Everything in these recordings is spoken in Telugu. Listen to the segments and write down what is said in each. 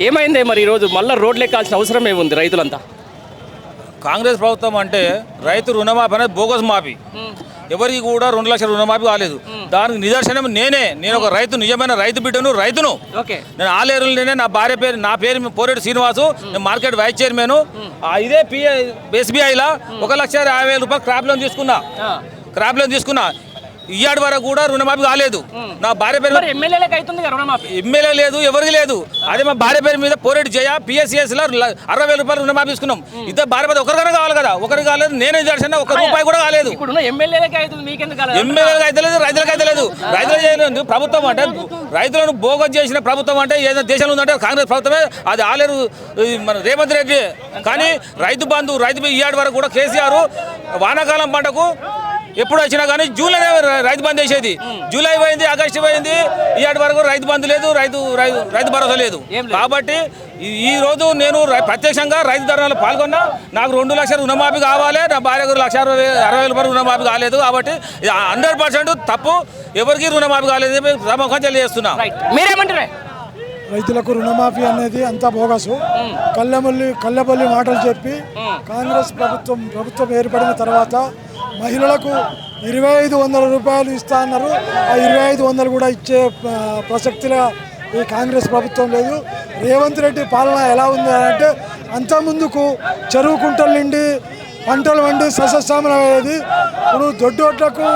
ఏమైంది మరి ఈరోజు మళ్ళీ రోడ్లు ఎక్కాల్సిన అవసరం ఏముంది రైతులంతా? కాంగ్రెస్ ప్రభుత్వం అంటే రైతు రుణమాఫీ అనేది బోగస్ మాఫీ. ఎవరికి కూడా 2 లక్షల రుణమాఫీ కాలేదు. దానికి నిదర్శనం నేను ఒక రైతు, నిజమైన రైతు బిడ్డను, రైతును. నేను ఆలేరులోనే నా పేరు పోరెడ్డి శ్రీనివాసు, నేను మార్కెట్ వైస్ చైర్మన్. ఇదే SBIలో 1,50,000 రూపాయలు క్రాప్ లోన్ తీసుకున్నా. ఇయ్యాడి వరకు కూడా రుణమాఫీ కాలేదు. నా భార్య పేరు ఎమ్మెల్యే లేదు, ఎవరికి లేదు. అదే మా భార్య పేరు మీద పోరెడ్డి జయ PSCSలో 60,000 రూపాయలు రుణమాఫీ తీసుకున్నాం. ఇద్దరు భార్య పేరు ఒకరికైనా కావాలి కదా, ఒకరికి కాలేదు. నేనే దర్శనం 1 రూపాయి కూడా కాలేదు. ఎమ్మెల్యేలకు అయితే లేదు, రైతులకు అయితే లేదు. రైతులు చేయలేదు ప్రభుత్వం అంటే, రైతులను బోగస్ చేసిన ప్రభుత్వం అంటే ఏదైనా దేశంలో ఉందంటే కాంగ్రెస్ ప్రభుత్వమే. అది ఆలేరు మన రేవంత్ రెడ్డి. కానీ రైతు ఇయ్యాడి వరకు కూడా కేసీఆర్ వానాకాలం పంటకు ఎప్పుడు వచ్చినా కానీ జూన్లోనే రైతు బంద్ వేసేది. జూలై పోయింది, ఆగస్టు పోయింది, ఇవాటి వరకు రైతు బంధు లేదు, రైతు భరోసా లేదు. కాబట్టి ఈ రోజు నేను ప్రత్యక్షంగా రైతు ధర్నాలో పాల్గొన్నా. నాకు 2 లక్షల రుణమాఫీ కావాలి, నా భార్యకు 1,60,000 రూపాయలు రుణమాఫీ కాలేదు. కాబట్టి 100% తప్పు. ఎవరికి రుణమాఫీ కాలేదు ప్రముఖం తెలియజేస్తున్నా. మీరేమంటారే? రైతులకు రుణమాఫీ అనేది అంతా బోగసు, కళ్ళబొల్లి మాటలు చెప్పి కాంగ్రెస్ ప్రభుత్వం ఏర్పడిన తర్వాత మహిళలకు 2,500 రూపాయలు ఇస్తా అన్నారు. ఆ 2,500 కూడా ఇచ్చే ప్రసక్తిలో ఈ కాంగ్రెస్ ప్రభుత్వం లేదు. రేవంత్ రెడ్డి పాలన ఎలా ఉంది అంటే, అంతకుముందుకు చెరువు కుంటలు నిండి పంటలు వండి సస్యశ్యామలయ్యేది. ఇప్పుడు దొడ్డోట్లకు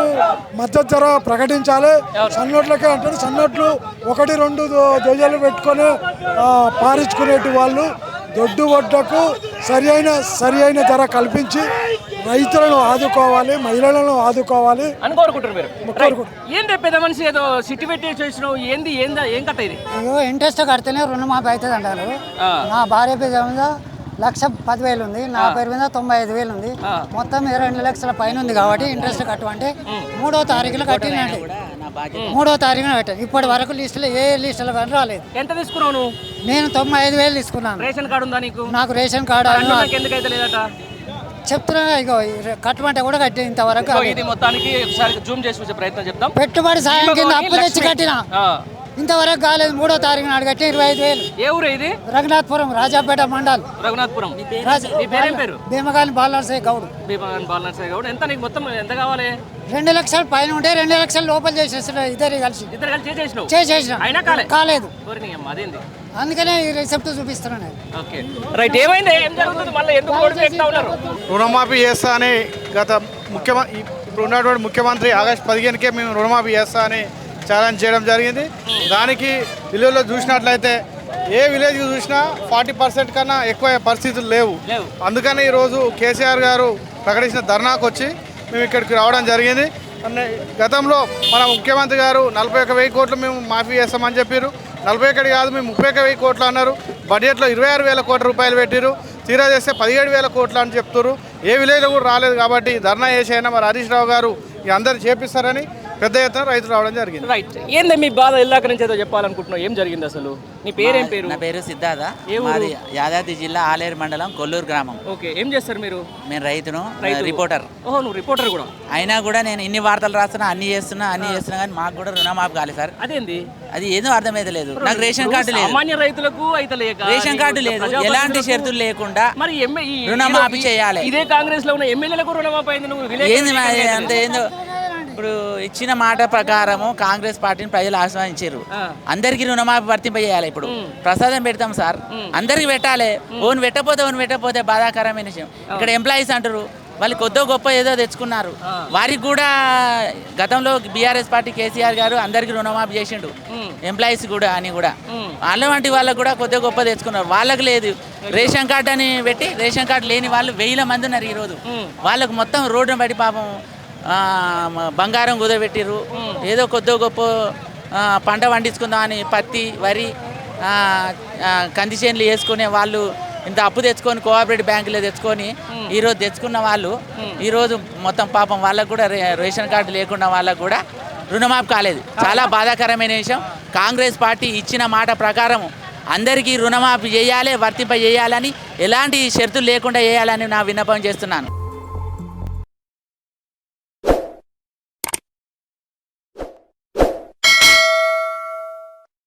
మద్దతు ధర ప్రకటించాలి, సన్నోట్లకే అంటారు. సన్నోట్లు 1-2 దొయ్యలు పెట్టుకొని పారించుకునేటి వాళ్ళు. దొడ్డు వడ్లకు సరి అయిన ధర కల్పించి రైతులను ఆదుకోవాలి, మహిళలను ఆదుకోవాలి అని కోరుకుంటారు. ఏంటి పెద్ద మనిషి ఏదో సిటీ పెట్టి చేసినావు, ఏం కథ ఇది? ఇంట్రెస్ట్ కడితేనే రుణమాఫీ అవుతుంది అంటారు. నా భార్య పేరు మీద 1,10,000 ఉంది, నా పేరు మీద 95,000 ఉంది. మొత్తం 2 లక్షల పైన ఉంది. కాబట్టి ఇంట్రెస్ట్ కట్టమంటే 3వ తారీఖులో కట్టినండి. 3వ తారీఖున కట్టాను. ఇప్పటి వరకు లిస్టులో ఏ లిస్టులో కానీ రాలేదు. ఎంత తీసుకున్నావు నువ్వు? నేను 95,000 తీసుకున్నాను. రేషన్ కార్డు ఉందా నీకు? నాకు రేషన్ కార్డు ఎందుకైతే లేదట చెప్తున్నా. ఇగో కట్టమంటే కూడా కట్టి ఇంతవరకు. ఇది మొత్తానికి ఒకసారి జూమ్ చేసి చూసే ప్రయత్నం చెప్తాం. పెట్టుబడి సాయం కింద అప్పు తెచ్చి కట్టిన, ఇంతవరకు కాలేదు. 3వ తారీఖు నాడు కట్టి 25,000. ఏ ఊరు ఇది? రఘునాథపురం, రాజాపేట మండల్. రఘునాథపురం. పేరు భీమగాని బాలనరసయ్య గౌడ్. ఎంత నీకు మొత్తం ఎంత కావాలి? 2 లక్షల పైన ఉంటే 2 లక్షల లోపల చేసేసిన ఇద్దరు కలిసి చేసేసిన కాలేదు. అందుకనే ఈ రిసెప్ట్ చూపిస్తున్నాను. రుణమాఫీ చేస్తా అని ఇప్పుడు ఉన్నటువంటి ముఖ్యమంత్రి ఆగస్టు 15కే మేము రుణమాఫీ చేస్తా అని ఛాలెంజ్ చేయడం జరిగింది. దానికి విలేజ్లో చూసినట్లయితే ఏ విలేజ్కి చూసినా 40% కన్నా ఎక్కువ పరిస్థితులు లేవు. అందుకని ఈరోజు కేసీఆర్ గారు ప్రకటించిన ధర్నాకు వచ్చి మేము ఇక్కడికి రావడం జరిగింది. గతంలో మన ముఖ్యమంత్రి గారు 41,000 కోట్లు మేము మాఫీ చేస్తామని చెప్పారు. 41 కాదు, మేము 31,000 కోట్లు అన్నారు. బడ్జెట్లో 26,000 కోట్ల రూపాయలు పెట్టారు. తీరా చేస్తే 17,000 కోట్లు అని చెప్తారు. ఏ విలేజ్లో కూడా రాలేదు. కాబట్టి ధర్నా చేసైనా మరి హరీష్ రావు గారు అందరూ చేపిస్తారని పెద్ద ఎత్తున రైతులు రావడం జరిగింది. రైట్. ఏంది మీ బాధ? ఇలాక నుంచి ఏదో చెప్పాలనుకుంటున్నావు, ఏం జరిగింది అసలు? నీ పేరేం పేరు? నా పేరు సిద్ధార్థ, మాది యాదాద్రి జిల్లా ఆలేరు మండలం కొల్లూరు గ్రామం. ఓకే, ఏం చేస్తారు మీరు? నేను రైతును, రిపోర్టర్. ఓహో, నువ్వు రిపోర్టర్ కూడా? అయినా కూడా నేను ఇన్ని వార్తలు రాస్తున్నా, అన్ని చేస్తున్నా కానీ మాకు కూడా రుణమాఫీ కాలేదు సార్. అదేంది? అది ఏదో అర్థమైతే లేదు. నాకు రేషన్ కార్డు లేదు, సామాన్య రైతులకు అయితే రేషన్ కార్డు లేదు. ఎలాంటి షరతులు లేకుండా రుణమాఫీ చేయాలి. ఇదే కాంగ్రెస్ లో ఉన్న ఎమ్మెల్యేలకు రుణమాఫీ అయింది. ఏంది అంత ఏందో? ఇప్పుడు ఇచ్చిన మాట ప్రకారము కాంగ్రెస్ పార్టీని ప్రజలు ఆహ్వానించారు. అందరికి రుణమాఫీ వర్తింపజేయాలి. ఇప్పుడు ప్రసాదం పెడతాం సార్, అందరికి పెట్టాలి. ఓన్ పెట్టపోతే బాధాకరమైన విషయం. ఇక్కడ ఎంప్లాయీస్ అంటారు, వాళ్ళు కొద్దో గొప్ప ఏదో తెచ్చుకున్నారు. వారికి కూడా గతంలో బీఆర్ఎస్ పార్టీ కేసీఆర్ గారు అందరికి రుణమాఫీ చేసిండు, ఎంప్లాయీస్ కూడా అని కూడా. అలాంటి వాళ్ళకు కూడా కొద్దో గొప్ప తెచ్చుకున్నారు. వాళ్ళకి లేదు. రేషన్ కార్డు అని పెట్టి రేషన్ కార్డు లేని వాళ్ళు 1,000 మంది ఉన్నారు ఈరోజు. వాళ్ళకు మొత్తం రోడ్డును బట్టి పాపం బంగారం కుదబెట్టిర్రు. ఏదో కొద్దో గొప్ప పంట పండించుకుందాం అని పత్తి, వరి, కంది చేనులు వేసుకునే వాళ్ళు ఇంత అప్పు తెచ్చుకొని కోఆపరేటివ్ బ్యాంకులో తెచ్చుకొని ఈరోజు తెచ్చుకున్న వాళ్ళు ఈరోజు మొత్తం పాపం వాళ్ళకు కూడా రేషన్ కార్డు లేకుండా వాళ్ళకు కూడా రుణమాఫీ కాలేదు. చాలా బాధాకరమైన విషయం. కాంగ్రెస్ పార్టీ ఇచ్చిన మాట ప్రకారం అందరికీ రుణమాఫీ చేయాలి, వర్తింప చేయాలని, ఎలాంటి షరతులు లేకుండా చేయాలని నా విన్నపం చేస్తున్నాను.